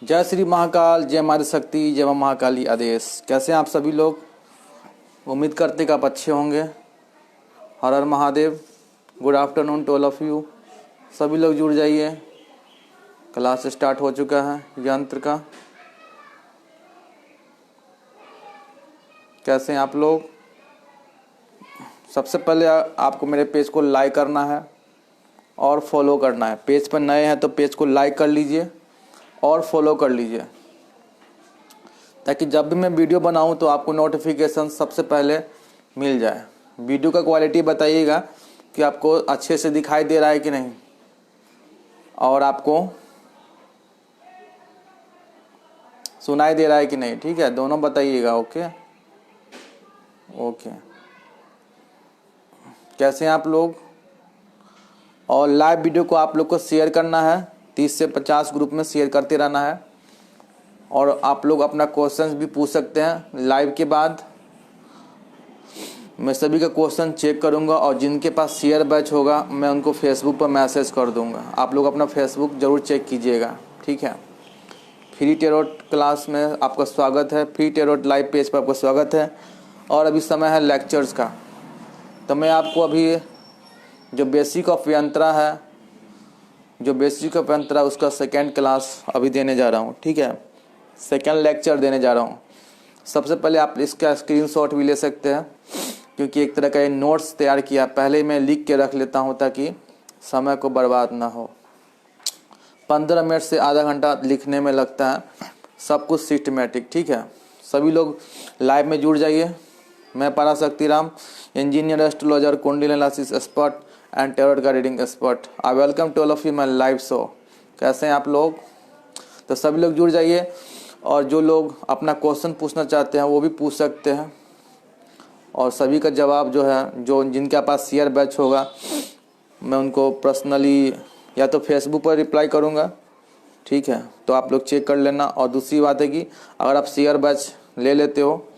जय श्री महाकाल, जय माता शक्ति, जय मां महाकाली आदेश। कैसे हैं आप सभी लोग? उम्मीद करते कि आप अच्छे होंगे। हर हर Mahadev. Good afternoon to all of you. सभी लोग जुड़ जाइए, क्लास स्टार्ट हो चुका है यंत्र का। कैसे हैं आप लोग? सबसे पहले आपको मेरे पेज को लाइक करना है और फॉलो करना है। पेज पर नए हैं तो पेज को लाइक कर लीजिए और फॉलो कर लीजिए, ताकि जब भी मैं वीडियो बनाऊं तो आपको नोटिफिकेशन सबसे पहले मिल जाए। वीडियो का क्वालिटी बताइएगा कि आपको अच्छे से दिखाई दे रहा है कि नहीं, और आपको सुनाई दे रहा है कि नहीं। ठीक है, दोनों बताइएगा। Okay okay. कैसे हैं आप लोग? और लाइव वीडियो को आप लोग को शेयर करना है, 30 से 50 ग्रुप में शेयर करते रहना है। और आप लोग अपना क्वेश्चंस भी पूछ सकते हैं। लाइव के बाद मैं सभी का क्वेश्चन चेक करूंगा और जिनके पास शेयर बैच होगा मैं उनको फेसबुक पर मैसेज कर दूंगा। आप लोग अपना फेसबुक ज़रूर चेक कीजिएगा। ठीक है। फ्री टेरोट क्लास में आपका स्वागत है। फ्री टेरोट लाइव पेज पर आपका स्वागत है। और अभी समय है लेक्चर्स का, तो मैं आपको अभी जो बेसिक ऑफ यंत्रा है, जो बेसिक ऑफ यंत्रा उसका सेकेंड क्लास अभी देने जा रहा हूँ। ठीक है, सेकेंड लेक्चर देने जा रहा हूँ। सबसे पहले आप इसका स्क्रीनशॉट भी ले सकते हैं, क्योंकि एक तरह का ये नोट्स तैयार किया। पहले मैं लिख के रख लेता हूँ ताकि समय को बर्बाद ना हो। 15 मिनट से आधा घंटा लिखने में लगता है, सब कुछ सिस्टमेटिक। ठीक है, सभी लोग लाइव में जुड़ जाइए। मैं Parashakti Ram, engineer, astrologer, kundli analysis expert and tarot का reading expert. I welcome to all of you my live show. कैसे हैं आप लोग? तो सभी लोग जुड़ जाइए, और जो लोग अपना क्वेश्चन पूछना चाहते हैं वो भी पूछ सकते हैं। और सभी का जवाब जो है, जो जिनके पास शेयर बैच होगा, मैं उनको पर्सनली या तो फेसबुक पर रिप्लाई करूँगा। ठीक है, तो आप लोग चेक कर लेना। और दूसरी बात है कि अगर आप शेयर बैच ले लेते हो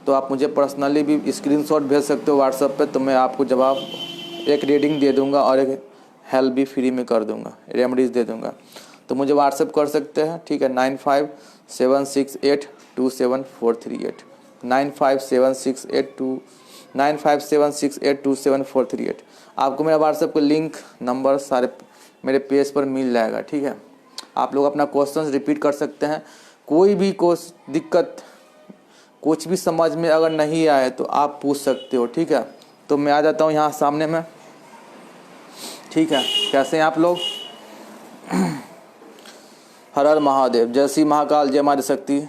तो आप मुझे पर्सनली भी स्क्रीनशॉट भेज सकते हो व्हाट्सएप पे, तो मैं आपको जवाब एक रीडिंग दे दूंगा और एक हेल्प भी फ्री में कर दूंगा, रेमेडीज़ दे दूंगा। तो मुझे व्हाट्सएप कर सकते हैं। ठीक है, 9576827438 9576827438। आपको मेरा व्हाट्सएप का लिंक नंबर सारे मेरे पेज पर मिल जाएगा। ठीक है, आप लोग अपना क्वेश्चंस रिपीट कर सकते हैं। कोई भी दिक्कत, कुछ भी समझ में अगर नहीं आए तो आप पूछ सकते हो। ठीक है, तो मैं आ जाता हूँ यहाँ सामने में। ठीक है, कैसे हैं आप लोग? हर हर महादेव। जय श्री महाकाल, जय माता शक्ति,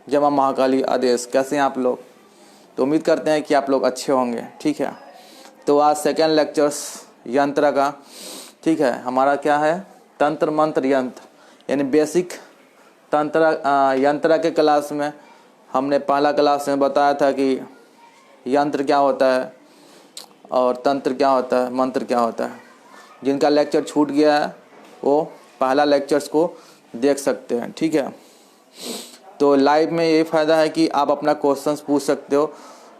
जय मां महाकाली आदेश। कैसे हैं आप लोग? तो उम्मीद करते हैं कि आप लोग अच्छे होंगे। ठीक है, तो आज सेकेंड लेक्चर्स यंत्र का। ठीक है, हमारा क्या है? तंत्र मंत्र यंत्र, यानी बेसिक तंत्र यंत्र के क्लास में हमने पहला क्लास में बताया था कि यंत्र क्या होता है और तंत्र क्या होता है, मंत्र क्या होता है। जिनका लेक्चर छूट गया है वो पहला लेक्चर्स को देख सकते हैं। ठीक है, तो लाइव में ये फ़ायदा है कि आप अपना क्वेश्चंस पूछ सकते हो,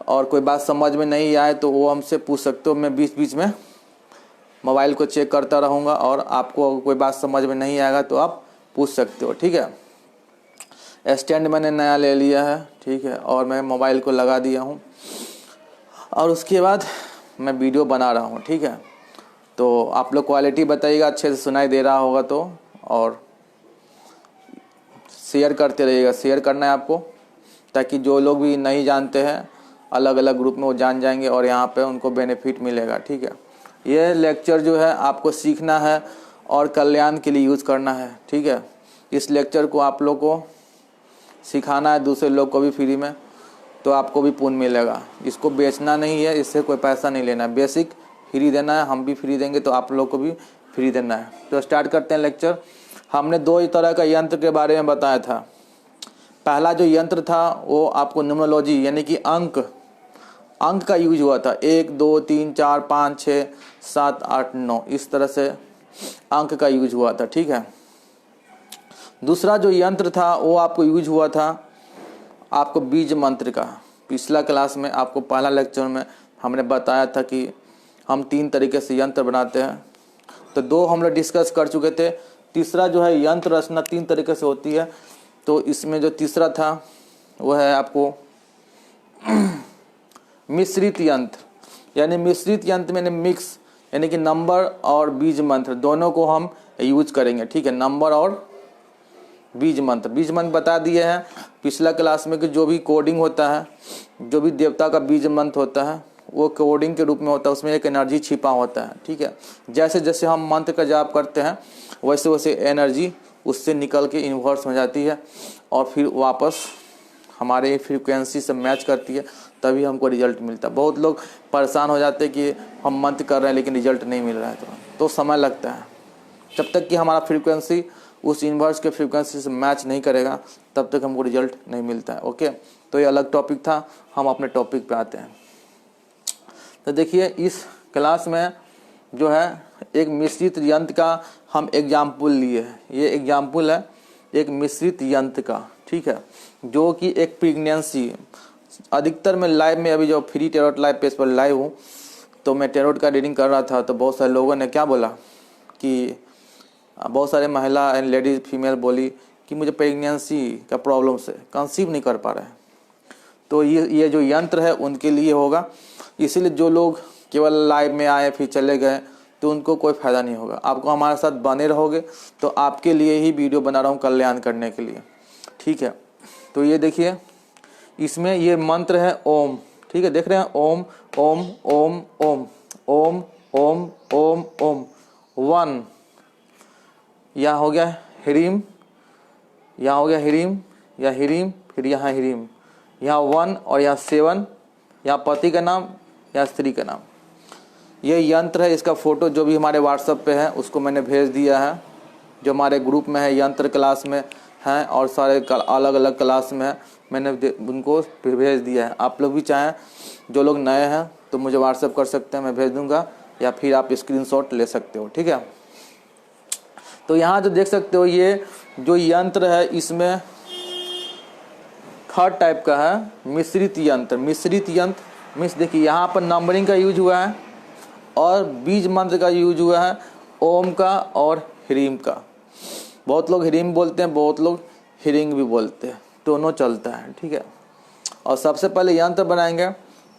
और कोई बात समझ में नहीं आए तो वो हमसे पूछ सकते हो। मैं बीच बीच में मोबाइल को चेक करता रहूँगा, और आपको कोई बात समझ में नहीं आएगा तो आप पूछ सकते हो। ठीक है, स्टैंड मैंने नया ले लिया है। ठीक है, और मैं मोबाइल को लगा दिया हूँ, और उसके बाद मैं वीडियो बना रहा हूँ। ठीक है, तो आप लोग क्वालिटी बताइएगा, अच्छे से सुनाई दे रहा होगा तो। और शेयर करते रहिएगा। शेयर करना है आपको, ताकि जो लोग भी नहीं जानते हैं अलग अलग ग्रुप में वो जान जाएंगे और यहाँ पे उनको बेनिफिट मिलेगा। ठीक है, ये लेक्चर जो है आपको सीखना है और कल्याण के लिए यूज़ करना है। ठीक है, इस लेक्चर को आप लोग को सिखाना है दूसरे लोग को भी फ्री में, तो आपको भी पुण्य मिलेगा। इसको बेचना नहीं है, इससे कोई पैसा नहीं लेना है। बेसिक फ्री देना है, हम भी फ्री देंगे तो आप लोग को भी फ्री देना है। तो स्टार्ट करते हैं लेक्चर। हमने दो तरह का यंत्र के बारे में बताया था। पहला जो यंत्र था वो आपको न्यूमरोलॉजी, यानी कि अंक का यूज हुआ था। 1 2 3 4 5 6 7 8 9, इस तरह से अंक का यूज हुआ था। ठीक है, दूसरा जो यंत्र था वो आपको यूज हुआ था आपको बीज मंत्र का। पिछला क्लास में आपको पहला लेक्चर में हमने बताया था कि हम 3 तरीके से यंत्र बनाते हैं। तो 2 हम लोग डिस्कस कर चुके थे। तीसरा जो है यंत्र रचना 3 तरीके से होती है। तो इसमें जो तीसरा था वो है आपको मिश्रित यंत्र, यानी मिश्रित यंत्र में मिक्स, यानी कि नंबर और बीज मंत्र दोनों को हम यूज करेंगे। ठीक है, नंबर और बीज मंत्र बता दिए हैं पिछला क्लास में कि जो भी कोडिंग होता है, जो भी देवता का बीज मंत्र होता है वो कोडिंग के रूप में होता है, उसमें एक एनर्जी छिपा होता है। ठीक है, जैसे जैसे हम मंत्र का जाप करते हैं वैसे वैसे एनर्जी उससे निकल के इन्वर्स हो जाती है और फिर वापस हमारे फ्रीक्वेंसी से मैच करती है, तभी हमको रिजल्ट मिलता है। बहुत लोग परेशान हो जाते हैं कि हम मंत्र कर रहे हैं लेकिन रिजल्ट नहीं मिल रहा है, तो समय लगता है। जब तक कि हमारा फ्रीक्वेंसी उस इन्वर्स के फ्रीक्वेंसी से मैच नहीं करेगा तब तक हमको रिजल्ट नहीं मिलता है। ओके, तो ये अलग टॉपिक था, हम अपने टॉपिक पे आते हैं। तो देखिए इस क्लास में जो है एक मिश्रित यंत्र का हम एग्जाम्पल लिए हैं। ये एग्जाम्पल है एक मिश्रित यंत्र का, ठीक है, जो कि एक प्रेगनेंसी, अधिकतर मैं लाइव में अभी जो फ्री टेरोट लाइव पेज पर लाइव हूँ, तो मैं टेरोट का रीडिंग कर रहा था, तो बहुत सारे लोगों ने क्या बोला कि बहुत सारे महिला एंड लेडीज फीमेल बोली कि मुझे प्रेगनेंसी का प्रॉब्लम से कंसीव नहीं कर पा रहे हैं। तो ये जो यंत्र है उनके लिए होगा, इसीलिए जो लोग केवल लाइव में आए फिर चले गए तो उनको कोई फ़ायदा नहीं होगा। आपको हमारे साथ बने रहोगे तो आपके लिए ही वीडियो बना रहा हूँ, कल्याण करने के लिए। ठीक है, तो ये देखिए इसमें ये मंत्र है ओम। ठीक है, देख रहे हैं ओम ओम ओम ओम ओम ओम ओम ओम 1, यहाँ हो गया ह्रीम, यहाँ हो गया ह्रीम या ह्रीम, फिर यहाँ ह्रीम, यहाँ 1 और यहाँ 7, यहाँ पति का नाम, यहाँ स्त्री का नाम। ये यंत्र है, इसका फ़ोटो जो भी हमारे व्हाट्सएप पे है उसको मैंने भेज दिया है। जो हमारे ग्रुप में है यंत्र क्लास में हैं और सारे अलग अलग क्लास में है, मैंने उनको भेज दिया है। आप लोग भी चाहें, जो लोग नए हैं तो मुझे व्हाट्सएप कर सकते हैं, मैं भेज दूंगा, या फिर आप स्क्रीनशॉट ले सकते हो। ठीक है, तो यहाँ जो देख सकते हो ये जो यंत्र है इसमें 3rd टाइप का है मिश्रित यंत्र। मिश्रित यंत्र मीन्स देखिए यहाँ पर नंबरिंग का यूज हुआ है और बीज मंत्र का यूज हुआ है, ओम का और ह्रीम का। बहुत लोग ह्रीम बोलते हैं, बहुत लोग ह्रिंग भी बोलते हैं, दोनों चलता है। ठीक है, और सबसे पहले यंत्र बनाएंगे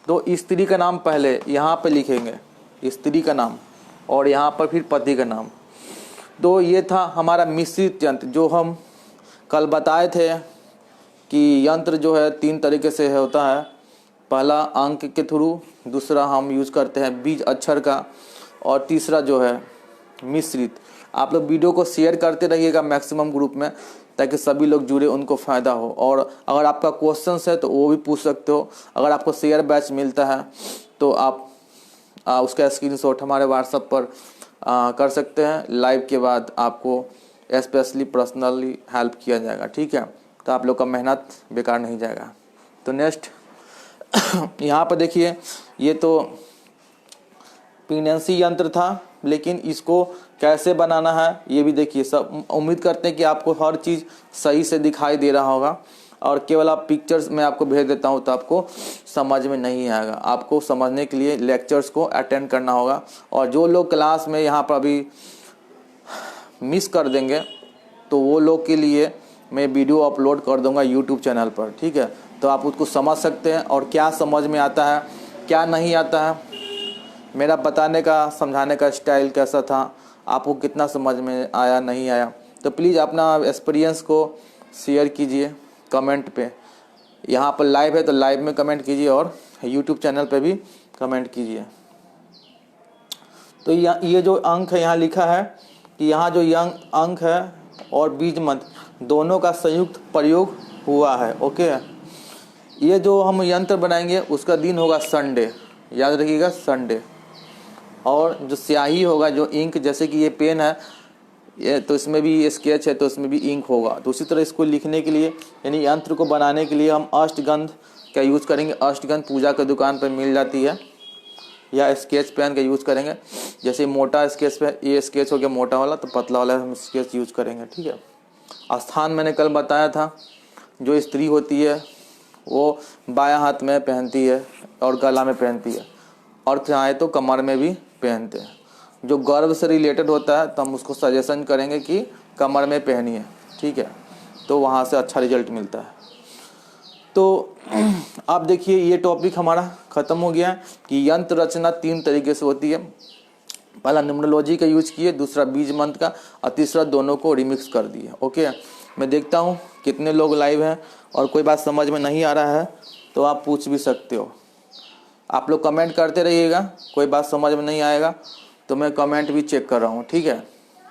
तो स्त्री का नाम पहले यहाँ पे लिखेंगे, स्त्री का नाम, और यहाँ पर फिर पति का नाम। तो ये था हमारा मिश्रित यंत्र जो हम कल बताए थे कि यंत्र जो है 3 तरीके से होता है। पहला अंक के थ्रू, दूसरा हम यूज करते हैं बीज अक्षर का, और तीसरा जो है मिश्रित। आप लोग वीडियो को शेयर करते रहिएगा मैक्सिमम ग्रुप में, ताकि सभी लोग जुड़े, उनको फ़ायदा हो। और अगर आपका क्वेश्चंस है तो वो भी पूछ सकते हो। अगर आपको शेयर बैच मिलता है तो आप उसका स्क्रीनशॉट हमारे व्हाट्सएप पर कर सकते हैं। लाइव के बाद आपको स्पेशली पर्सनली हेल्प किया जाएगा। ठीक है, तो आप लोग का मेहनत बेकार नहीं जाएगा। तो नेक्स्ट यहाँ पर देखिए ये तो प्रेगनेंसी यंत्र था, लेकिन इसको कैसे बनाना है ये भी देखिए। सब उम्मीद करते हैं कि आपको हर चीज़ सही से दिखाई दे रहा होगा, और केवल आप पिक्चर्स में आपको भेज देता हूँ तो आपको समझ में नहीं आएगा। आपको समझने के लिए लेक्चर्स को अटेंड करना होगा। और जो लोग क्लास में यहाँ पर अभी मिस कर देंगे तो वो लोग के लिए मैं वीडियो अपलोड कर दूंगा यूट्यूब चैनल पर। ठीक है, तो आप उसको समझ सकते हैं, और क्या समझ में आता है क्या नहीं आता है, मेरा बताने का समझाने का स्टाइल कैसा था, आपको कितना समझ में आया नहीं आया, तो प्लीज़ अपना एक्सपीरियंस को शेयर कीजिए कमेंट पे। यहाँ पर लाइव है तो लाइव में कमेंट कीजिए, और यूट्यूब चैनल पे भी कमेंट कीजिए। तो ये जो अंक है यहाँ लिखा है कि यहाँ जो यंग अंक है और बीज मंत्र दोनों का संयुक्त प्रयोग हुआ है। ओके, ये जो हम यंत्र बनाएंगे उसका दिन होगा संडे, याद रखिएगा संडे। और जो स्याही होगा, जो इंक, जैसे कि ये पेन है ये, तो इसमें भी स्केच है तो इसमें भी इंक होगा। तो उसी तरह इसको लिखने के लिए, यानी यंत्र को बनाने के लिए हम अष्टगंध का यूज़ करेंगे। अष्टगंध पूजा की दुकान पर मिल जाती है, या स्केच पेन का यूज़ करेंगे। जैसे मोटा स्केच पे, ये स्केच हो गया मोटा वाला, तो पतला वाला हम स्केच यूज़ करेंगे। ठीक है, स्थान मैंने कल बताया था, जो स्त्री होती है वो बायां हाथ में पहनती है और गला में पहनती है, और चाहे तो कमर में भी पहनते हैं। जो गर्भ से रिलेटेड होता है तो हम उसको सजेशन करेंगे कि कमर में पहनिए, ठीक है, तो वहाँ से अच्छा रिजल्ट मिलता है। तो आप देखिए ये टॉपिक हमारा ख़त्म हो गया है कि यंत्र रचना 3 तरीके से होती है। पहला न्यूमरोलॉजी का यूज किए, दूसरा बीज मंत्र का, और तीसरा दोनों को रिमिक्स कर दिए। ओके, मैं देखता हूँ कितने लोग लाइव हैं, और कोई बात समझ में नहीं आ रहा है तो आप पूछ भी सकते हो। आप लोग कमेंट करते रहिएगा, कोई बात समझ में नहीं आएगा तो मैं कमेंट भी चेक कर रहा हूँ, ठीक है।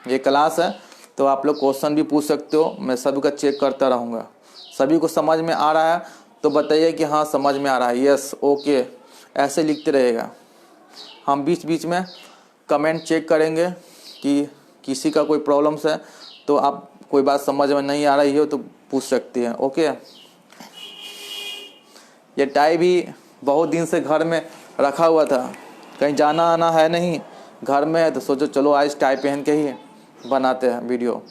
ये क्लास है तो आप लोग क्वेश्चन भी पूछ सकते हो, मैं सभी का चेक करता रहूँगा। सभी को समझ में आ रहा है तो बताइए कि हाँ समझ में आ रहा है, यस, ओके, ऐसे लिखते रहेगा। हम बीच बीच में कमेंट चेक करेंगे कि किसी का कोई प्रॉब्लम्स है तो आप कोई बात समझ में नहीं आ रही हो तो पूछ सकते हैं। ओके, ये टाई भी बहुत दिन से घर में रखा हुआ था, कहीं जाना आना है नहीं, घर में है तो सोचो चलो आज टाई पहन के ही बनाते हैं वीडियो।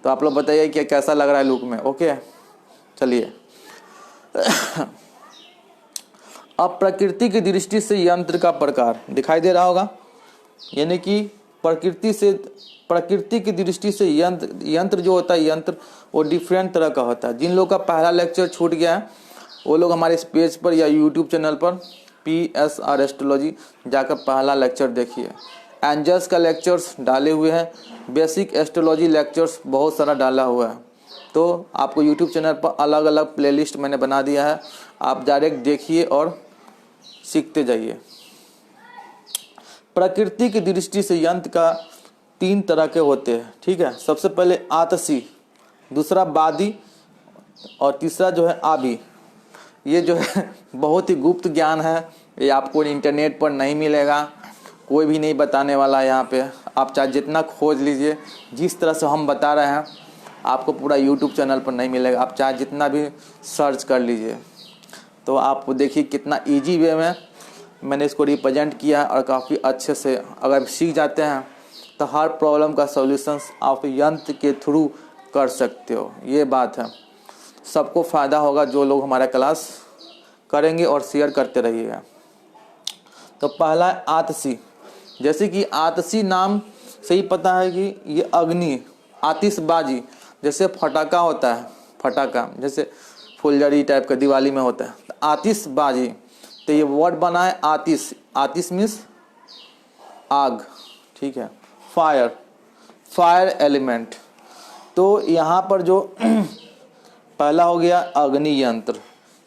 तो आप लोग बताइए कि कैसा लग रहा है लुक में। ओके, चलिए। अब प्रकृति की दृष्टि से यंत्र का प्रकार दिखाई दे रहा होगा, यानी कि प्रकृति की दृष्टि से यंत्र जो होता है, यंत्र वो डिफरेंट तरह का होता है। जिन लोगों का पहला लेक्चर छूट गया है वो लोग हमारे इस पेज पर या यूट्यूब चैनल पर PSR एस्ट्रोलॉजी जाकर पहला लेक्चर देखिए। एंजल्स का लेक्चर्स डाले हुए हैं, बेसिक एस्ट्रोलॉजी लेक्चर्स बहुत सारा डाला हुआ है। तो आपको यूट्यूब चैनल पर अलग अलग प्लेलिस्ट मैंने बना दिया है, आप डायरेक्ट देखिए और सीखते जाइए। प्रकृति की दृष्टि से यंत्र का 3 तरह के होते हैं, ठीक है। सबसे पहले आतसी, दूसरा बादी और तीसरा जो है आबी। ये जो है बहुत ही गुप्त ज्ञान है, ये आपको इंटरनेट पर नहीं मिलेगा, कोई भी नहीं बताने वाला है यहाँ पे। आप चाहे जितना खोज लीजिए, जिस तरह से हम बता रहे हैं आपको पूरा यूट्यूब चैनल पर नहीं मिलेगा। आप चाहे जितना भी सर्च कर लीजिए। तो आप देखिए कितना इजी वे में मैंने इसको रिप्रेजेंट किया है, और काफ़ी अच्छे से अगर सीख जाते हैं तो हर प्रॉब्लम का सॉल्यूशंस आप यंत्र के थ्रू कर सकते हो। ये बात है, सबको फ़ायदा होगा जो लोग हमारा क्लास करेंगे और शेयर करते रहिएगा। तो पहला है आतसी। जैसे कि आतसी नाम से ही पता है कि ये अग्नि, आतिशबाजी, जैसे फटाका होता है, फटाका जैसे फुलझड़ी टाइप का दिवाली में होता है, तो आतिशबाजी। तो ये वर्ड बना है आतिश, आतिश मीन्स आग, ठीक है, फायर, फायर एलिमेंट। तो यहाँ पर जो पहला हो गया अग्नि यंत्र,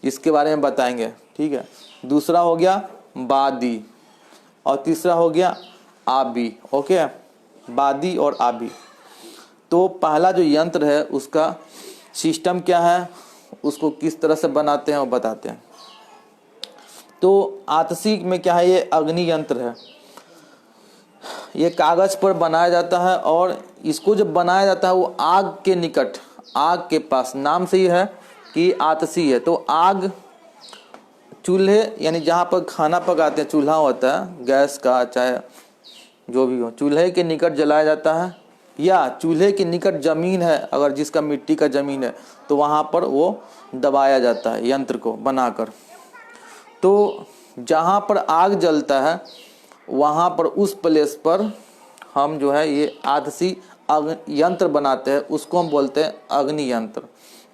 इसके बारे में बताएंगे, ठीक है। दूसरा हो गया बादी और तीसरा हो गया आबी। ओके, बादी और आबी। तो पहला जो यंत्र है उसका सिस्टम क्या है, उसको किस तरह से बनाते हैं वो बताते हैं। तो आतसी में क्या है, ये अग्नि यंत्र है। ये कागज पर बनाया जाता है, और इसको जब बनाया जाता है वो आग के निकट, आग के पास, नाम से ही है कि आतसी है। तो आग, चूल्हे यानी जहाँ पर खाना पकाते हैं, चूल्हा होता है गैस का चाहे जो भी हो, चूल्हे के निकट जलाया जाता है, या चूल्हे के निकट ज़मीन है अगर जिसका मिट्टी का ज़मीन है तो वहाँ पर वो दबाया जाता है यंत्र को बनाकर। तो जहाँ पर आग जलता है वहाँ पर उस प्लेस पर हम जो है ये आतसी यंत्र बनाते हैं, उसको हम बोलते हैं अग्नि यंत्र।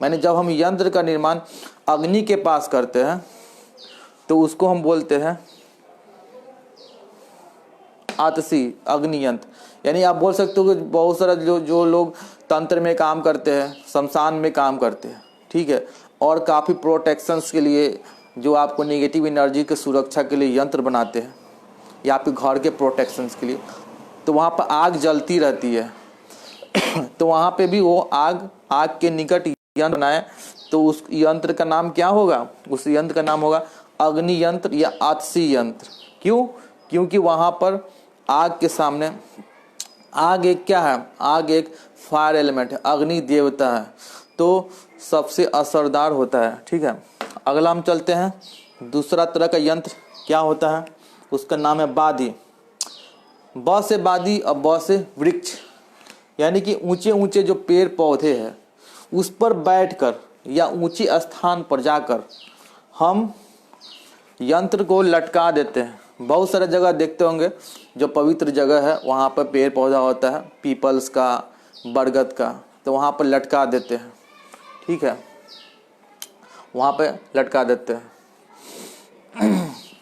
मैंने जब हम यंत्र का निर्माण अग्नि के पास करते हैं तो उसको हम बोलते हैं आतसी अग्नि यंत्र। यानी आप बोल सकते हो कि बहुत सारा जो लोग तंत्र में काम करते हैं, शमशान में काम करते हैं, ठीक है, और काफ़ी प्रोटेक्शंस के लिए, जो आपको नेगेटिव एनर्जी के सुरक्षा के लिए यंत्र बनाते हैं, या आपके घर के प्रोटेक्शंस के लिए, तो वहाँ पर आग जलती रहती है। तो वहाँ पे भी वो आग के निकट यंत्र बनाए, तो उस यंत्र का नाम क्या होगा, उस यंत्र का नाम होगा अग्नि यंत्र या आतसी यंत्र। क्यों? क्योंकि वहाँ पर आग के सामने, आग एक क्या है, आग एक फायर एलिमेंट है, अग्नि देवता है, तो सबसे असरदार होता है, ठीक है। अगला हम चलते हैं, दूसरा तरह का यंत्र क्या होता है, उसका नाम है बादी। ब से बादी और ब से वृक्ष, यानी कि ऊंचे ऊंचे जो पेड़ पौधे हैं उस पर बैठकर या ऊंचे स्थान पर जाकर हम यंत्र को लटका देते हैं। बहुत सारे जगह देखते होंगे जो पवित्र जगह है वहाँ पर पेड़ पौधा होता है, पीपल्स का बरगद का, तो वहाँ पर लटका देते हैं, ठीक है, वहाँ पे लटका देते हैं।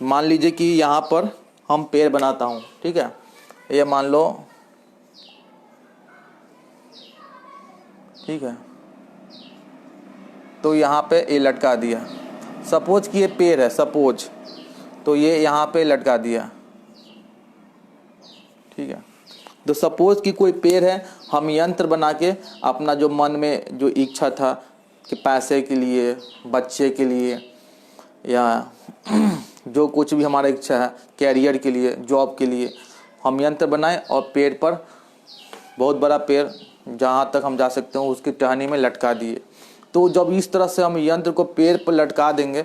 मान लीजिए कि यहाँ पर हम पेड़ बनाता हूँ, ठीक है, ये मान लो, ठीक है, तो यहाँ पे ये लटका दिया। सपोज कि ये पेड़ है, सपोज, तो ये यहाँ पे लटका दिया, ठीक है। तो सपोज कि कोई पेड़ है, हम यंत्र बना के अपना जो मन में जो इच्छा था कि पैसे के लिए, बच्चे के लिए, या जो कुछ भी हमारा इच्छा है, कैरियर के लिए, जॉब के लिए, हम यंत्र बनाए और पेड़ पर, बहुत बड़ा पेड़ जहाँ तक हम जा सकते हो उसकी टहनी में लटका दिए। तो जब इस तरह से हम यंत्र को पेड़ पर लटका देंगे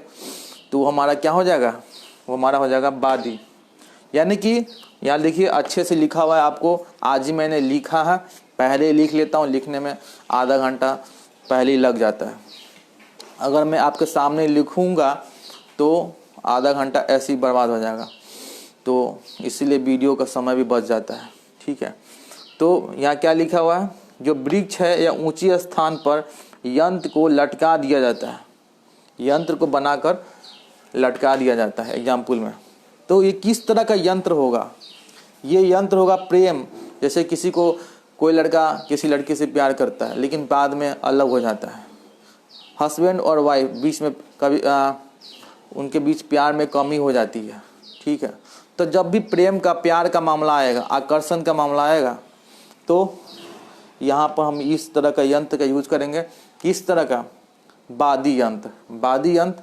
तो हमारा क्या हो जाएगा, वो हमारा हो जाएगा वादी। यानी कि यहाँ देखिए अच्छे से लिखा हुआ है, आपको आज ही मैंने लिखा है, पहले लिख लेता हूँ, लिखने में आधा घंटा पहले ही लग जाता है। अगर मैं आपके सामने लिखूँगा तो आधा घंटा ऐसे ही बर्बाद हो जाएगा, तो इसीलिए वीडियो का समय भी बच जाता है, ठीक है। तो यहाँ क्या लिखा हुआ है, जो वृक्ष है या ऊंची स्थान पर यंत्र को लटका दिया जाता है, यंत्र को बनाकर लटका दिया जाता है एग्जाम्पल में। तो ये किस तरह का यंत्र होगा, ये यंत्र होगा प्रेम। जैसे किसी को, कोई लड़का किसी लड़की से प्यार करता है लेकिन बाद में अलग हो जाता है, हस्बैंड और वाइफ बीच में कभी उनके बीच प्यार में कमी हो जाती है, ठीक है। तो जब भी प्रेम का, प्यार का मामला आएगा, आकर्षण का मामला आएगा, तो यहाँ पर हम इस तरह का यंत्र का यूज करेंगे। किस तरह का, वादी यंत्र। वादी यंत्र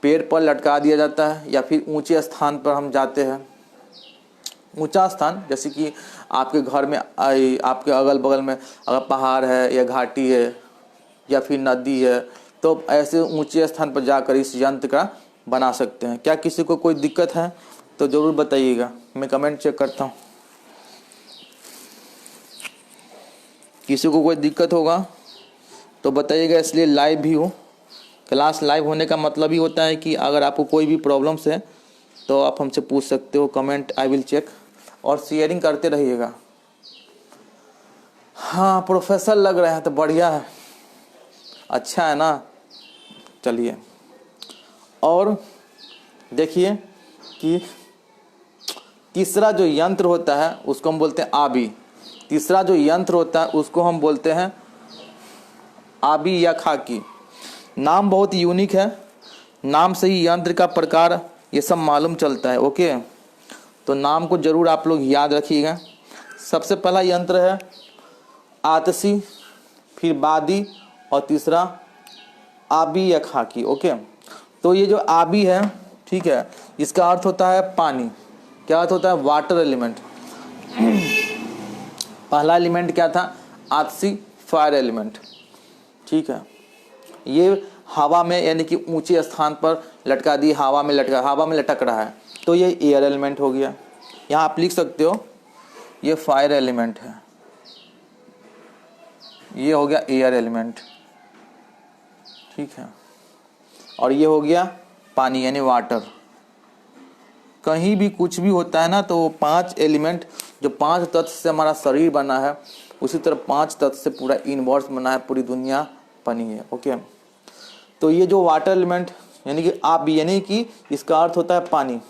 पेड़ पर लटका दिया जाता है, या फिर ऊंचे स्थान पर हम जाते हैं, ऊंचा स्थान जैसे कि आपके घर में, आपके अगल बगल में अगर पहाड़ है या घाटी है या फिर नदी है, तो ऐसे ऊंचे स्थान पर जाकर इस यंत्र का बना सकते हैं। क्या किसी को कोई दिक्कत है तो ज़रूर बताइएगा, मैं कमेंट चेक करता हूँ। किसी को कोई दिक्कत होगा तो बताइएगा, इसलिए लाइव भी हो। क्लास लाइव होने का मतलब ही होता है कि अगर आपको कोई भी प्रॉब्लम्स है तो आप हमसे पूछ सकते हो, कमेंट आई विल चेक, और शेयरिंग करते रहिएगा। हाँ, प्रोफेसर लग रहे हैं तो बढ़िया है, अच्छा है ना। चलिए, और देखिए कि तीसरा जो यंत्र होता है उसको हम बोलते हैं आबी। तीसरा जो यंत्र होता है उसको हम बोलते हैं आबी या खाकी। नाम बहुत यूनिक है, नाम से ही यंत्र का प्रकार ये सब मालूम चलता है, ओके। तो नाम को जरूर आप लोग याद रखिएगा। सबसे पहला यंत्र है आतसी, फिर वादी, और तीसरा आबी या खाकी, ओके। तो ये जो आबी है, ठीक है, इसका अर्थ होता है पानी। क्या अर्थ होता है, वाटर एलिमेंट। पहला एलिमेंट क्या था, आतसी, फायर एलिमेंट, ठीक है। ये हवा में, यानी कि ऊंचे स्थान पर लटका दी, हवा में लटक रहा है, तो ये एयर एलिमेंट हो गया। यहाँ आप लिख सकते हो ये फायर एलिमेंट है, ये हो गया एयर एलिमेंट, ठीक है। और ये हो गया पानी यानी वाटर। कहीं भी कुछ भी होता है ना, तो 5 एलिमेंट, जो 5 तत्व से हमारा शरीर बना है, उसी तरह 5 तत्व से पूरा यूनिवर्स बना है, पूरी दुनिया बनी है, ओके। तो ये जो वाटर एलिमेंट यानी कि आबी, यानी कि इसका अर्थ होता है पानी,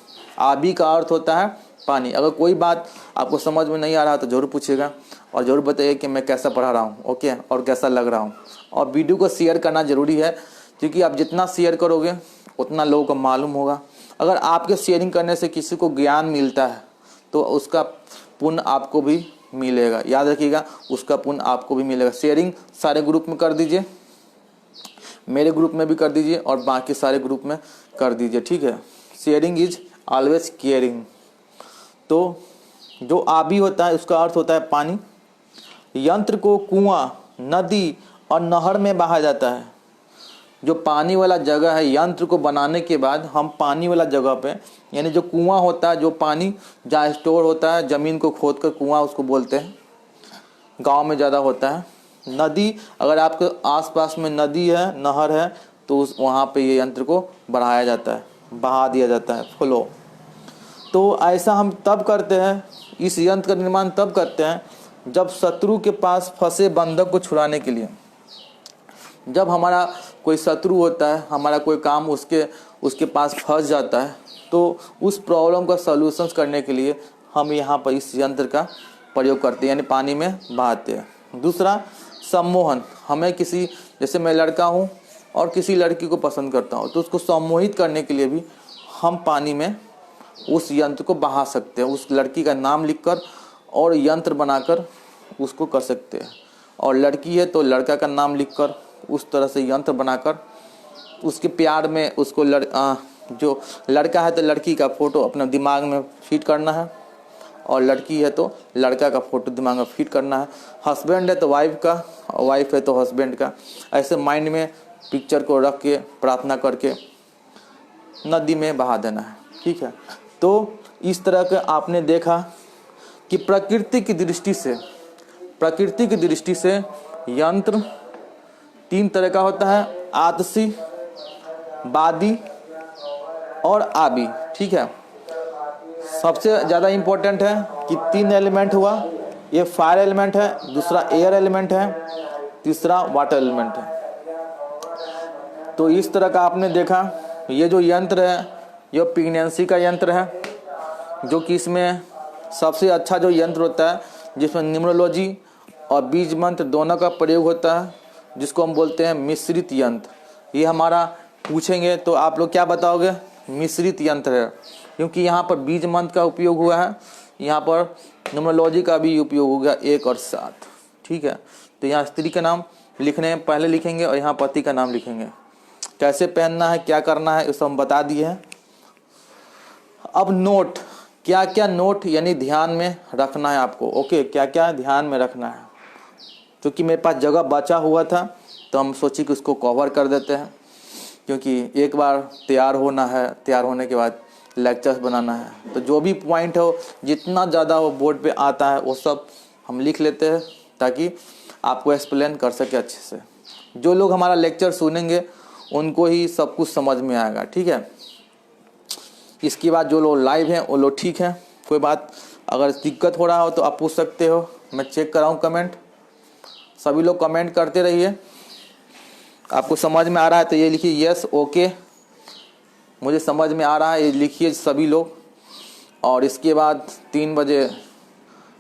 आबी का अर्थ होता है पानी। अगर कोई बात आपको समझ में नहीं आ रहा तो जरूर पूछिएगा, और ज़रूर बताइए कि मैं कैसा पढ़ा रहा हूँ, ओके, और कैसा लग रहा हूँ। और वीडियो को शेयर करना ज़रूरी है, क्योंकि आप जितना शेयर करोगे उतना लोगों को मालूम होगा। अगर आपके शेयरिंग करने से किसी को ज्ञान मिलता है तो उसका पुण्य आपको भी मिलेगा, याद रखिएगा, उसका पुण्य आपको भी मिलेगा। शेयरिंग सारे ग्रुप में कर दीजिए, मेरे ग्रुप में भी कर दीजिए, और बाकी सारे ग्रुप में कर दीजिए, ठीक है। Sharing is always caring. तो जो आबी होता है उसका अर्थ होता है पानी। यंत्र को कुआं, नदी और नहर में बहाया जाता है। जो पानी वाला जगह है, यंत्र को बनाने के बाद हम पानी वाला जगह पे, यानी जो कुआं होता है, जो पानी जहाँ स्टोर होता है, ज़मीन को खोद कर कुआं उसको बोलते हैं, गांव में ज़्यादा होता है। नदी, अगर आपके आसपास में नदी है, नहर है, तो उस वहाँ पे ये यंत्र को बढ़ाया जाता है, बहा दिया जाता है, फ्लो। तो ऐसा हम तब करते हैं, इस यंत्र का निर्माण तब करते हैं जब शत्रु के पास फंसे बंधक को छुड़ाने के लिए, जब हमारा कोई शत्रु होता है, हमारा कोई काम उसके पास फंस जाता है, तो उस प्रॉब्लम का सॉल्यूशंस करने के लिए हम यहाँ पर इस यंत्र का प्रयोग करते हैं, यानी पानी में बहाते हैं। दूसरा, सम्मोहन। हमें किसी, जैसे मैं लड़का हूँ और किसी लड़की को पसंद करता हूँ, तो उसको सम्मोहित करने के लिए भी हम पानी में उस यंत्र को बहा सकते हैं। उस लड़की का नाम लिखकर और यंत्र बनाकर उसको कर सकते हैं। और लड़की है तो लड़का का नाम लिखकर उस तरह से यंत्र बनाकर उसके प्यार में उसको जो लड़का है तो लड़की का फ़ोटो अपने दिमाग में फीड करना है, और लड़की है तो लड़का का फ़ोटो दिमाग में फीड करना है। हस्बैंड है तो वाइफ का, और वाइफ है तो हस्बैंड का। ऐसे माइंड में पिक्चर को रख के प्रार्थना करके नदी में बहा देना है। ठीक है, तो इस तरह का आपने देखा कि प्रकृति की दृष्टि से यंत्र 3 तरह का होता है, आतशी, बादी और आबी। ठीक है, सबसे ज़्यादा इम्पोर्टेंट है कि 3 एलिमेंट हुआ, ये फायर एलिमेंट है, दूसरा एयर एलिमेंट है, तीसरा वाटर एलिमेंट है। तो इस तरह का आपने देखा। ये जो यंत्र है ये प्रेगनेंसी का यंत्र है, जो कि इसमें सबसे अच्छा जो यंत्र होता है, जिसमें न्यूमरोलॉजी और बीज मंत्र दोनों का प्रयोग होता है, जिसको हम बोलते हैं मिश्रित यंत्र। ये हमारा पूछेंगे तो आप लोग क्या बताओगे? मिश्रित यंत्र है, क्योंकि यहाँ पर बीज मंत्र का उपयोग हुआ है, यहाँ पर न्यूमरोलॉजी का भी उपयोग हो गया 1 और 7। ठीक है, तो यहाँ स्त्री का नाम लिखने पहले लिखेंगे और यहाँ पति का नाम लिखेंगे। कैसे पहनना है, क्या करना है, इसे हम बता दिए हैं। अब नोट, क्या क्या नोट यानी ध्यान में रखना है आपको। ओके, क्या क्या ध्यान में रखना है। क्योंकि मेरे पास जगह बचा हुआ था तो हम सोचे कि उसको कवर कर देते हैं, क्योंकि एक बार तैयार होना है, तैयार होने के बाद लेक्चर्स बनाना है, तो जो भी पॉइंट हो, जितना ज़्यादा वो बोर्ड पे आता है वो सब हम लिख लेते हैं, ताकि आपको एक्सप्लेन कर सके अच्छे से। जो लोग हमारा लेक्चर सुनेंगे उनको ही सब कुछ समझ में आएगा। ठीक है, इसके बाद जो लोग लाइव हैं वो लोग ठीक है, कोई बात अगर दिक्कत हो रहा हो तो आप पूछ सकते हो, मैं चेक कराऊँ कमेंट। सभी लोग कमेंट करते रहिए। आपको समझ में आ रहा है तो ये लिखिए यस, ओके, मुझे समझ में आ रहा है, ये लिखिए सभी लोग। और इसके बाद 3 बजे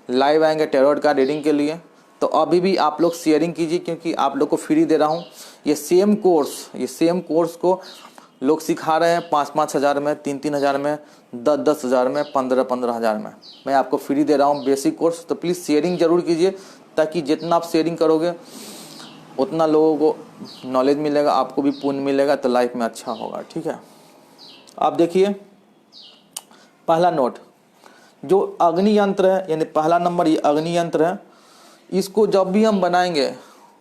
लाइव आएंगे टैरोट का रीडिंग के लिए। तो अभी भी आप लोग शेयरिंग कीजिए, क्योंकि आप लोग को फ्री दे रहा हूँ। ये सेम कोर्स को लोग सिखा रहे हैं 5-5 हज़ार में, 3-3 हज़ार में, 10-10 हज़ार में, 15-15 हज़ार में। मैं आपको फ्री दे रहा हूँ बेसिक कोर्स। तो प्लीज़ शेयरिंग जरूर कीजिए, ताकि जितना आप शेयरिंग करोगे उतना लोगों को नॉलेज मिलेगा, आपको भी पुण्य मिलेगा, तो लाइफ में अच्छा होगा। ठीक है, आप देखिए पहला नोट जो अग्नि यंत्र है, यानी पहला नंबर ये अग्नि यंत्र है। इसको जब भी हम बनाएंगे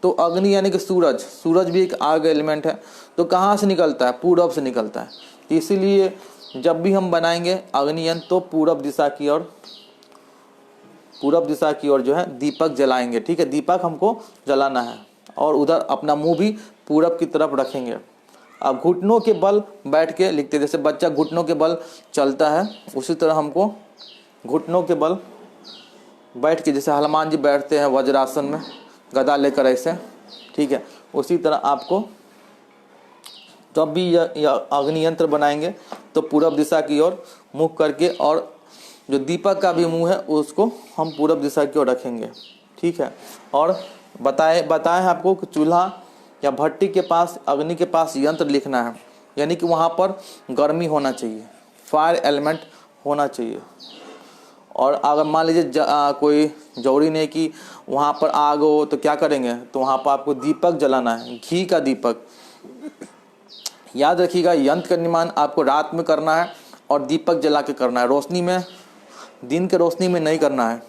तो अग्नि यानी कि सूरज भी एक आग एलिमेंट है, तो कहाँ से निकलता है? पूरब से निकलता है। तो इसीलिए जब भी हम बनाएंगे अग्नि यंत्र तो पूरब दिशा की ओर जो है दीपक जलाएंगे। ठीक है, दीपक हमको जलाना है, और उधर अपना मुंह भी पूरब की तरफ रखेंगे। अब घुटनों के बल बैठ के लिखते, जैसे बच्चा घुटनों के बल चलता है, उसी तरह हमको घुटनों के बल बैठ के, जैसे हनुमान जी बैठते हैं वज्रासन में गदा लेकर ऐसे। ठीक है, उसी तरह आपको जब भी यह अग्नि यंत्र बनाएंगे तो पूरब दिशा की ओर मुख करके, और जो दीपक का भी मुंह है उसको हम पूरब दिशा की ओर रखेंगे। ठीक है, और बताए हैं आपको कि चूल्हा या भट्टी के पास, अग्नि के पास यंत्र लिखना है, यानी कि वहाँ पर गर्मी होना चाहिए, फायर एलिमेंट होना चाहिए। और अगर मान लीजिए कोई जरूरी नहीं कि वहाँ पर आग हो, तो क्या करेंगे? तो वहाँ पर आपको दीपक जलाना है, घी का दीपक। याद रखिएगा, यंत्र का निर्माण आपको रात में करना है और दीपक जला के करना है, रोशनी में, दिन के रोशनी में नहीं करना है।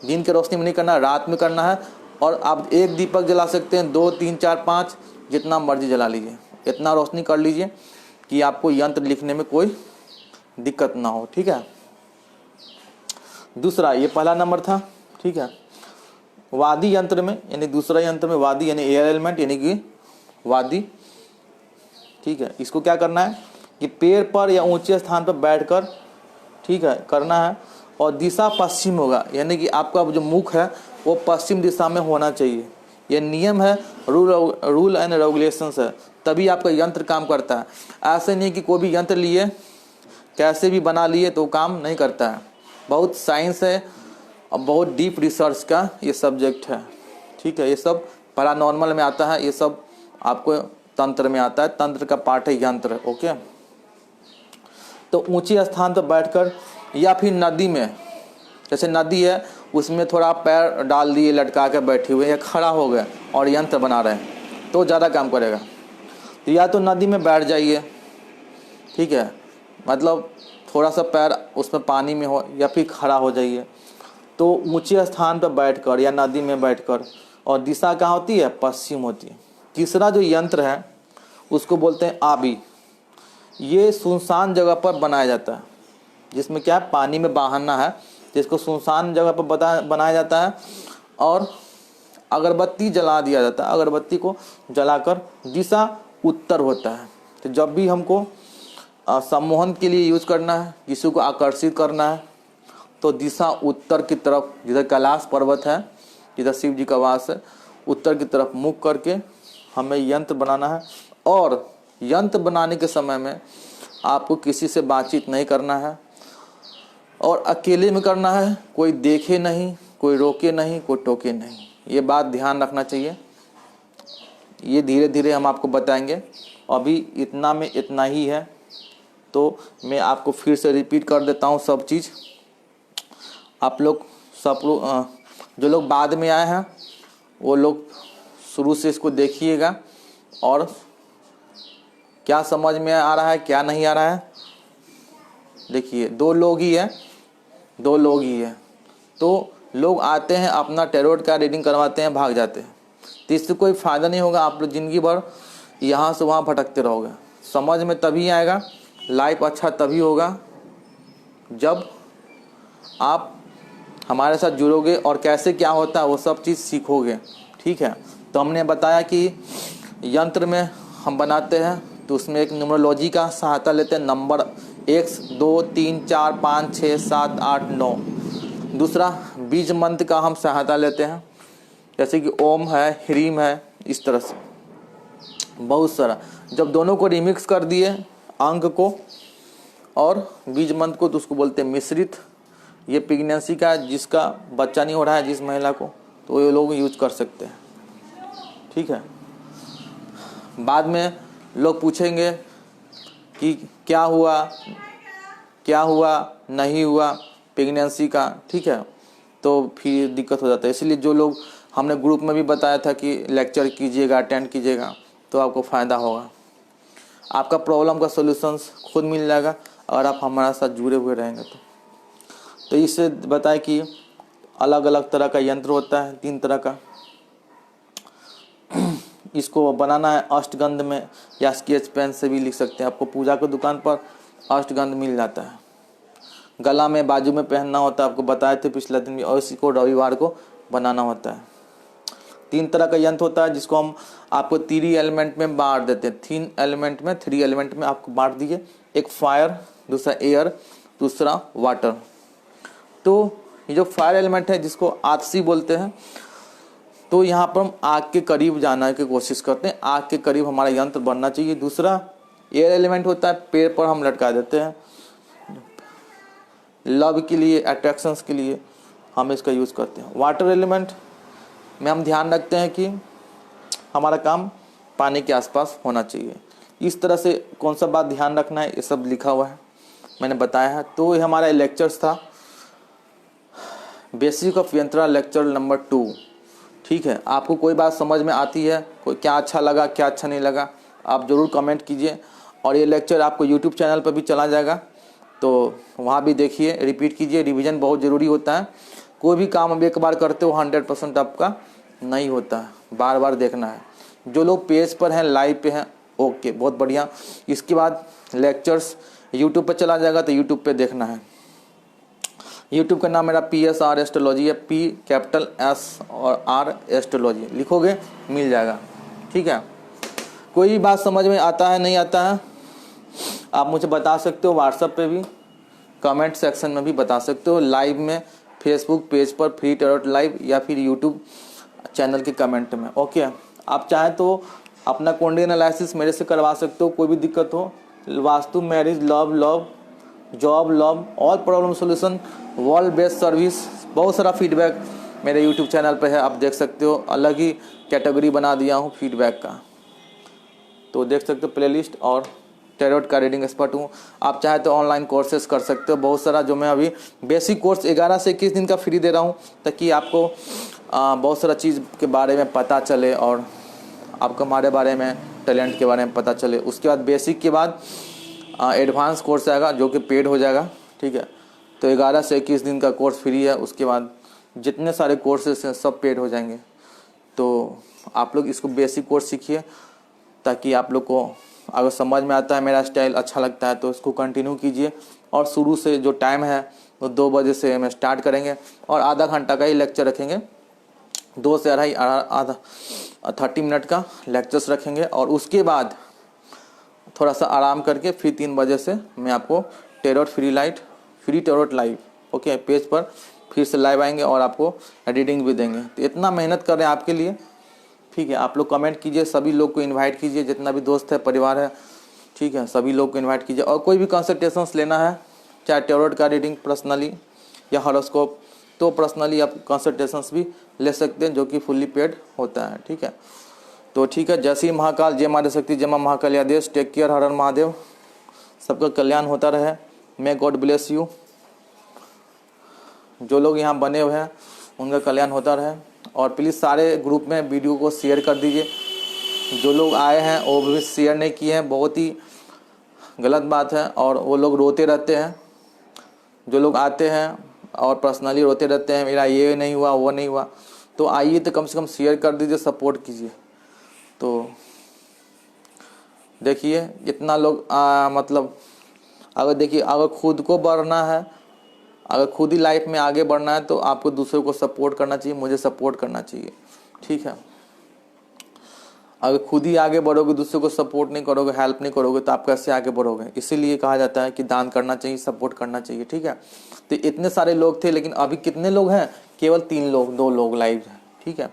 दिन के रोशनी में नहीं करना है, रात में करना है। और आप 1 दीपक जला सकते हैं, 2, 3, 4, 5 जितना मर्जी जला लीजिए। इतना रोशनी कर लीजिए कि आपको यंत्र लिखने में कोई दिक्कत ना हो। ठीक है, दूसरा, ये पहला नंबर था। ठीक है, वादी यंत्र में, यानी दूसरा यंत्र में वादी यानी एयर एलिमेंट, यानी कि वादी। ठीक है, इसको क्या करना है कि पेड़ पर या ऊंचे स्थान पर बैठकर, ठीक है, करना है। और दिशा पश्चिम होगा, यानी कि आपका जो मुख है वो पश्चिम दिशा में होना चाहिए। ये नियम है, रूल एंड रेगुलेशंस है, तभी आपका यंत्र काम करता है। ऐसे नहीं कि कोई भी यंत्र लिए कैसे भी बना लिए तो काम नहीं करता है। बहुत साइंस है और बहुत डीप रिसर्च का ये सब्जेक्ट है, ठीक है। ये सब पैरानॉर्मल में आता है, ये सब आपको तंत्र में आता है, तंत्र का पार्ट है यंत्र, ओके। तो ऊंचे स्थान पर बैठकर या फिर नदी में, जैसे नदी है उसमें थोड़ा पैर डाल दिए लटका कर बैठे हुए या खड़ा हो गए और यंत्र बना रहे हैं तो ज़्यादा काम करेगा। तो या तो नदी में बैठ जाइए, ठीक है, मतलब थोड़ा सा पैर उसमें पानी में हो, या फिर खड़ा हो जाइए। तो ऊंचे स्थान पर बैठकर या नदी में बैठकर, और दिशा कहाँ होती है, पश्चिम होती है। तीसरा जो यंत्र है उसको बोलते हैं आबी। ये सुनसान जगह पर बनाया जाता है, जिसमें क्या है, पानी में बहाना है, जिसको सुनसान जगह पर बनाया जाता है। और अगरबत्ती जला दिया जाता है, अगरबत्ती को जलाकर दिशा उत्तर होता है। तो जब भी हमको सम्मोहन के लिए यूज करना है, किसी को आकर्षित करना है, तो दिशा उत्तर की तरफ, जिधर कैलाश पर्वत है, जिधर शिव जी का वास है, उत्तर की तरफ मुख करके हमें यंत्र बनाना है। और यंत्र बनाने के समय में आपको किसी से बातचीत नहीं करना है और अकेले में करना है, कोई देखे नहीं, कोई रोके नहीं, कोई टोके नहीं। ये बात ध्यान रखना चाहिए। ये धीरे धीरे हम आपको बताएंगे, अभी इतना में इतना ही है। तो मैं आपको फिर से रिपीट कर देता हूँ सब चीज़। आप लोग सब लोग, जो लोग बाद में आए हैं वो लोग शुरू से इसको देखिएगा और क्या समझ में आ रहा है क्या नहीं आ रहा है। देखिए दो लोग ही है, तो लोग आते हैं अपना टैरोट का रीडिंग करवाते हैं, भाग जाते हैं। तो इससे कोई फ़ायदा नहीं होगा, आप लोग ज़िंदगी भर यहाँ से वहाँ भटकते रहोगे। समझ में तभी आएगा, लाइफ अच्छा तभी होगा जब आप हमारे साथ जुड़ोगे और कैसे क्या होता है वो सब चीज़ सीखोगे, ठीक है। तो हमने बताया कि यंत्र में हम बनाते हैं तो उसमें एक न्यूमरोलॉजी का सहायता लेते हैं, नंबर 1 2 3 4 5 6 7 8 9। दूसरा बीज मंत्र का हम सहायता लेते हैं, जैसे कि ओम है, ह्रीम है, इस तरह से बहुत सारा। जब दोनों को रिमिक्स कर दिए, अंक को और बीज मंत्र को, तो उसको बोलते हैं मिश्रित। ये प्रेगनेंसी का, जिसका बच्चा नहीं हो रहा है, जिस महिला को, तो ये लोग यूज कर सकते हैं, ठीक है। बाद में लोग पूछेंगे कि क्या हुआ नहीं हुआ प्रेगनेंसी का, ठीक है, तो फिर दिक्कत हो जाता है। इसलिए जो लोग, हमने ग्रुप में भी बताया था कि लेक्चर कीजिएगा, अटेंड कीजिएगा, तो आपको फ़ायदा होगा। आपका प्रॉब्लम का सॉल्यूशंस खुद मिल जाएगा अगर आप हमारे साथ जुड़े हुए रहेंगे तो इससे बताएं कि अलग अलग तरह का यंत्र होता है, 3 तरह का। इसको बनाना है अष्टगंध में या स्केच पेन से भी लिख सकते हैं। आपको पूजा की दुकान पर अष्टगंध मिल जाता है। गला में, बाजू में पहनना होता है, आपको बताए थे पिछले दिन भी, और इसी को रविवार को बनाना होता है। 3 तरह का यंत्र होता है जिसको हम आपको 3 एलिमेंट में बांट देते हैं। 3 एलिमेंट में आपको बांट दिए, एक फायर, दूसरा एयर, दूसरा वाटर। तो ये जो फायर एलिमेंट है जिसको आतशी बोलते हैं, तो यहाँ पर हम आग के करीब जाने की कोशिश करते हैं, आग के करीब हमारा यंत्र बनना चाहिए। दूसरा एयर एलिमेंट होता है, पैर पर हम लटका देते हैं, लव के लिए, अट्रैक्शंस के लिए हम इसका यूज़ करते हैं। वाटर एलिमेंट में हम ध्यान रखते हैं कि हमारा काम पानी के आसपास होना चाहिए। इस तरह से कौन सा बात ध्यान रखना है, ये सब लिखा हुआ है, मैंने बताया है। तो ये हमारा लेक्चर्स था, बेसिक ऑफ यंत्रा लेक्चर नंबर 2, ठीक है। आपको कोई बात समझ में आती है, कोई क्या अच्छा लगा क्या अच्छा नहीं लगा, आप ज़रूर कमेंट कीजिए। और ये लेक्चर आपको यूट्यूब चैनल पर भी चला जाएगा, तो वहाँ भी देखिए, रिपीट कीजिए। रिवीजन बहुत ज़रूरी होता है। कोई भी काम अब एक बार करते हो 100% आपका नहीं होता है, बार बार देखना है। जो लोग पेज पर हैं, लाइव पे हैं, ओके, बहुत बढ़िया। इसके बाद लेक्चर्स यूट्यूब पर चला जाएगा, तो यूट्यूब पे देखना है। यूट्यूब का नाम मेरा PSR एस्ट्रोलॉजी है, P कैपिटल S और R एस्ट्रोलॉजी लिखोगे मिल जाएगा, ठीक है। कोई भी बात समझ में आता है नहीं आता है, आप मुझे बता सकते हो, व्हाट्सएप पे भी, कमेंट सेक्शन में भी बता सकते हो, लाइव में फेसबुक पेज पर फ्री टैरोट लाइव या फिर यूट्यूब चैनल के कमेंट में। ओके, आप चाहें तो अपना कुंडली एनालिसिस मेरे से करवा सकते हो, कोई भी दिक्कत हो, vastu, marriage, love, job, love, all problem solution, world best service, बहुत सारा फीडबैक मेरे यूट्यूब चैनल पे है, आप देख सकते हो। अलग ही कैटेगरी बना दिया हूँ फीडबैक का, तो देख सकते हो प्लेलिस्ट। और टैरोट का रीडिंग एक्सपर्ट हूँ। आप चाहे तो ऑनलाइन कोर्सेज कर सकते हो बहुत सारा, जो मैं अभी बेसिक कोर्स 11 से 21 दिन का फ्री दे रहा हूँ, ताकि आपको बहुत सारा चीज़ के बारे में पता चले और आपको हमारे बारे में, टैलेंट के बारे में पता चले। उसके बाद बेसिक के बाद एडवांस कोर्स आएगा जो कि पेड हो जाएगा, ठीक है। तो 11 से 21 दिन का कोर्स फ्री है, उसके बाद जितने सारे कोर्सेज हैं सब पेड हो जाएंगे। तो आप लोग इसको बेसिक कोर्स सीखिए, ताकि आप लोग को अगर समझ में आता है, मेरा स्टाइल अच्छा लगता है, तो इसको कंटिन्यू कीजिए। और शुरू से जो टाइम है वो 2 बजे से हम स्टार्ट करेंगे और आधा घंटा का ही लेक्चर रखेंगे, 2 से आधा 30 मिनट का लेक्चर्स रखेंगे। और उसके बाद थोड़ा सा आराम करके फिर 3 बजे से मैं आपको free tarot live, okay, page पर फिर से लाइव आएंगे और आपको रीडिंग भी देंगे। तो इतना मेहनत कर रहे हैं आपके लिए, ठीक है। आप लोग कमेंट कीजिए, सभी लोग को इनवाइट कीजिए, जितना भी दोस्त है, परिवार है, ठीक है, सभी लोग को इनवाइट कीजिए। और कोई भी कंसल्टेशंस लेना है, चाहे टैरोट का रीडिंग पर्सनली या हॉरोस्कोप, तो पर्सनली आप कंसल्टेशंस भी ले सकते हैं, जो कि फुल्ली पेड होता है, ठीक है। तो ठीक है, जय श्री महाकाल, जय माता शक्ति, जय मां महाकाल्यादेश। टेक केयर, हर हर महादेव, सबका कल्याण होता रहे। May God bless you. जो लोग यहाँ बने हुए हैं उनका कल्याण होता रहे। और प्लीज़ सारे ग्रुप में वीडियो को शेयर कर दीजिए। जो लोग आए हैं वो भी शेयर नहीं किए हैं, बहुत ही गलत बात है। और वो लोग रोते रहते हैं, जो लोग आते हैं और पर्सनली रोते रहते हैं, मेरा ये नहीं हुआ, वो नहीं हुआ। तो आइए तो कम से कम शेयर कर दीजिए, सपोर्ट कीजिए। तो देखिए इतना लोग मतलब अगर देखिए, अगर खुद को बढ़ना है, अगर खुद ही लाइफ में आगे बढ़ना है, तो आपको दूसरों को सपोर्ट करना चाहिए, मुझे सपोर्ट करना चाहिए, ठीक है। अगर खुद ही आगे बढ़ोगे, दूसरों को सपोर्ट नहीं करोगे, हेल्प नहीं करोगे, तो आप कैसे आगे बढ़ोगे। इसीलिए कहा जाता है कि दान करना चाहिए, सपोर्ट करना चाहिए, ठीक है। तो इतने सारे लोग थे, लेकिन अभी कितने लोग हैं, केवल 3 लोग, 2 लोग लाइव हैं, ठीक है।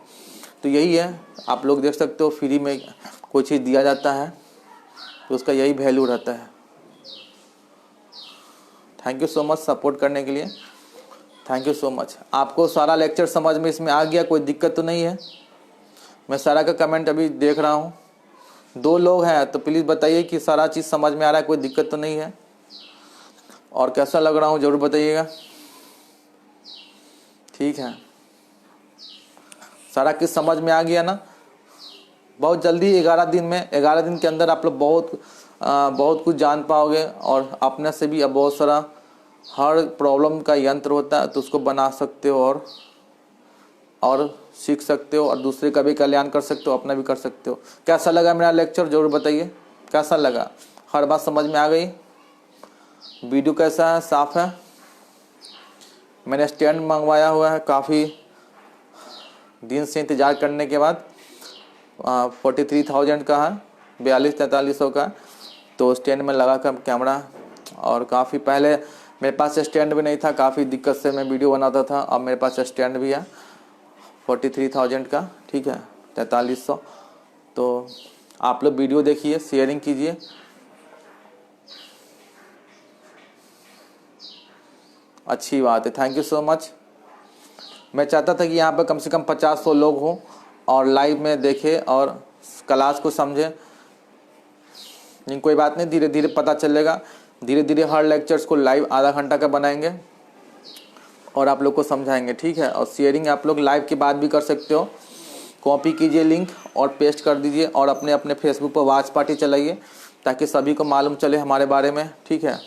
तो यही है, आप लोग देख सकते हो, फ्री में कोई चीज़ दिया जाता है तो उसका यही वैल्यू रहता है। Thank you so much support करने के लिए, थैंक यू सो मच। आपको सारा लेक्चर समझ में इसमें आ गया, कोई दिक्कत तो नहीं है। मैं सारा का कमेंट अभी देख रहा हूँ, 2 लोग हैं, तो प्लीज़ बताइए कि सारा चीज़ समझ में आ रहा है, कोई दिक्कत तो नहीं है। और कैसा लग रहा हूँ ज़रूर बताइएगा, ठीक है। सारा चीज़ समझ में आ गया ना। बहुत जल्दी 11 दिन के अंदर आप लोग बहुत कुछ जान पाओगे। और अपने से भी अब बहुत सारा, हर प्रॉब्लम का यंत्र होता है, तो उसको बना सकते हो और सीख सकते हो, और दूसरे का भी कल्याण कर सकते हो, अपना भी कर सकते हो। कैसा लगा मेरा लेक्चर ज़रूर बताइए, कैसा लगा, हर बात समझ में आ गई। वीडियो कैसा है, साफ है। मैंने स्टैंड मंगवाया हुआ है, काफ़ी दिन से इंतज़ार करने के बाद। 43,000 का है, 42-4300 का। तो स्टैंड में लगा कर कैमरा, और काफ़ी पहले मेरे पास स्टैंड भी नहीं था, काफ़ी दिक्कत से मैं वीडियो बनाता था। अब मेरे पास स्टैंड भी है 43,000 का, ठीक है, 4300। तो आप लोग वीडियो देखिए, शेयरिंग कीजिए। अच्छी बात है, थैंक यू सो मच। मैं चाहता था कि यहाँ पर कम से कम 50-100 लोग हों और लाइव में देखें और क्लास को समझें। लेकिन कोई बात नहीं, धीरे धीरे पता चलेगा। धीरे धीरे हर लेक्चर्स को लाइव आधा घंटा का बनाएंगे और आप लोग को समझाएंगे, ठीक है। और शेयरिंग आप लोग लाइव के बाद भी कर सकते हो। कॉपी कीजिए लिंक और पेस्ट कर दीजिए, और अपने अपने फेसबुक पर वॉच पार्टी चलाइए, ताकि सभी को मालूम चले हमारे बारे में, ठीक है।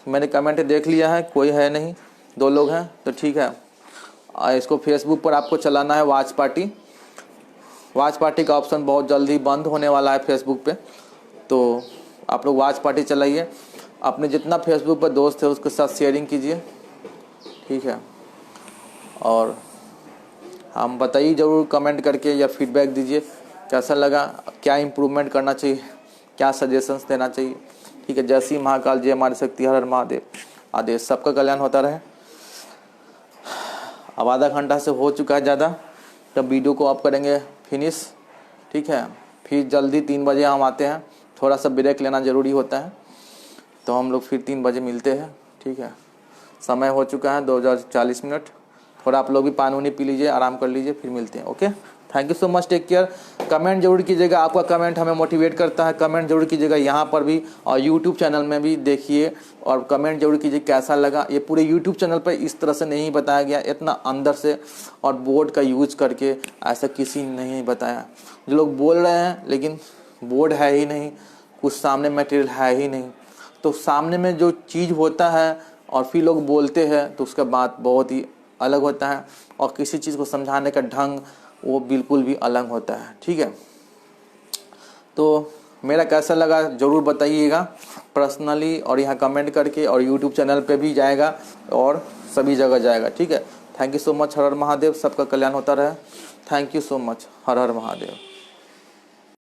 मैंने कमेंट देख लिया है, कोई है नहीं, 2 लोग हैं, तो ठीक है। इसको फेसबुक पर आपको चलाना है वॉच पार्टी। वॉच पार्टी का ऑप्शन बहुत जल्दी बंद होने वाला है फेसबुक पे, तो आप लोग वॉच पार्टी चलाइए। अपने जितना फेसबुक पर दोस्त है उसके साथ शेयरिंग कीजिए, ठीक है। और हम बताइए ज़रूर कमेंट करके, या फीडबैक दीजिए कैसा लगा, क्या इम्प्रूवमेंट करना चाहिए, क्या सजेशंस देना चाहिए, ठीक है। जय श्री महाकाल, जय माता शक्ति, हर हर महादेव। आदेश, सबका कल्याण होता रहे। अब आधा घंटा से हो चुका है ज़्यादा, तब वीडियो को आप करेंगे फिनिश, ठीक है। फिर जल्दी 3 बजे हम आते हैं, थोड़ा सा ब्रेक लेना ज़रूरी होता है, तो हम लोग फिर 3 बजे मिलते हैं, ठीक है। समय हो चुका है 2:40। थोड़ा आप लोग भी पानी वानी पी लीजिए, आराम कर लीजिए, फिर मिलते हैं। Okay, thank you so much, take care. Comment जरूर कीजिएगा, आपका कमेंट हमें मोटिवेट करता है। कमेंट जरूर कीजिएगा यहाँ पर भी और यूट्यूब चैनल में भी देखिए, और कमेंट जरूर कीजिए कैसा लगा। ये पूरे यूट्यूब चैनल पर इस तरह से नहीं बताया गया, इतना अंदर से और बोर्ड का यूज करके ऐसा किसी ने नहीं बताया। जो लोग बोल रहे हैं लेकिन बोर्ड है ही नहीं, कुछ सामने मटेरियल है ही नहीं, तो सामने में जो चीज़ होता है और फिर लोग बोलते हैं तो उसका बात बहुत ही अलग होता है, और किसी चीज़ को समझाने का ढंग वो बिल्कुल भी अलग होता है, ठीक है। तो मेरा कैसा लगा ज़रूर बताइएगा पर्सनली, और यहाँ कमेंट करके, और यूट्यूब चैनल पे भी जाएगा और सभी जगह जाएगा, ठीक है। Thank you so much. हर हर महादेव, सबका कल्याण होता रहे। Thank you so much. हर हर महादेव।